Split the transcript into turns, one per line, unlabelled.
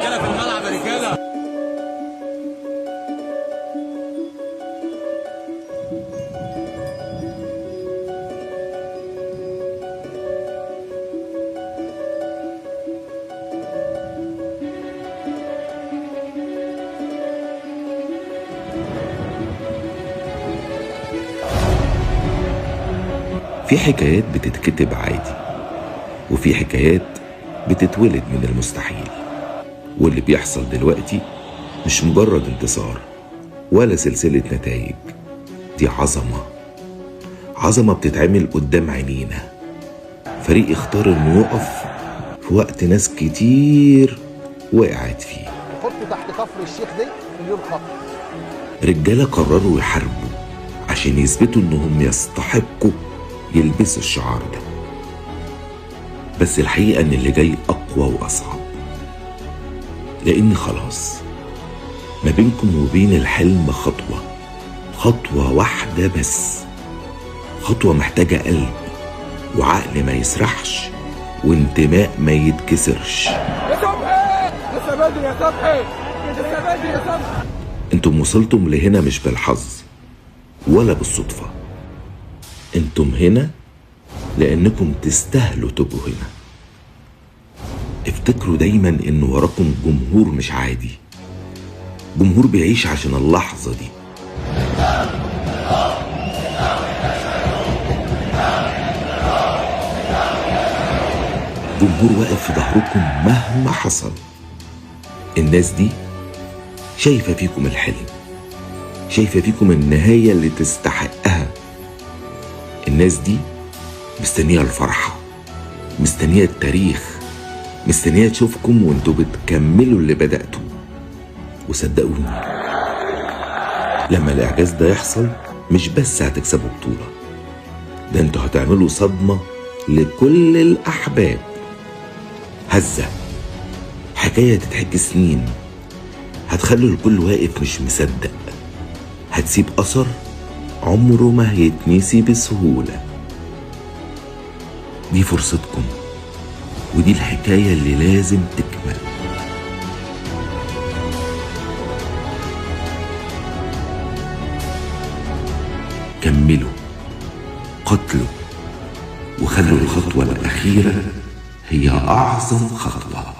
رجاله في الملعب يا رجاله.
في حكايات بتتكتب عادي، وفي حكايات بتتولد من المستحيل. واللي بيحصل دلوقتي مش مجرد انتصار ولا سلسلة نتائج، دي عظمة بتتعمل قدام عينينا. فريق اختار انه يقف في وقت ناس كتير وقعت فيه.
حطوا تحت كفر الشيخ دي مليون خط.
رجالة قرروا يحاربوا عشان يثبتوا انهم يستحقوا يلبسوا الشعار ده. بس الحقيقة ان اللي جاي اقوى واصعب، لان خلاص ما بينكم وبين الحلم خطوة واحدة بس. خطوة محتاجة قلب وعقل ما يسرحش وانتماء ما يتكسرش.
يا صبحي لسه بدري يا صبحي، لسه بدري يا صبحي.
انتم وصلتم لهنا مش بالحظ ولا بالصدفة، انتم هنا لانكم تستاهلوا تبقوا هنا. افتكروا دايما ان وراكم جمهور مش عادي، جمهور بيعيش عشان اللحظة دي. جمهور واقف في ظهركم مهما حصل. الناس دي شايفة فيكم الحلم، شايفة فيكم النهاية اللي تستحقها. الناس دي مستنية الفرحة، مستنية التاريخ، مستنية تشوفكم وانتوا بتكملوا اللي بدأتوا. وصدقوني لما الإعجاز ده يحصل مش بس هتكسبوا بطولة، ده انتوا هتعملوا صدمة لكل الأحباب. هزة، حكاية تتحكي سنين، هتخلوا الكل واقف مش مصدق، هتسيب أثر عمره ما هيتنسي بسهولة. دي فرصتكم، ودي الحكاية اللي لازم تكمل. كملوا، قتلوا، وخلوا الخطوة الأخيرة هي أعظم خطوة.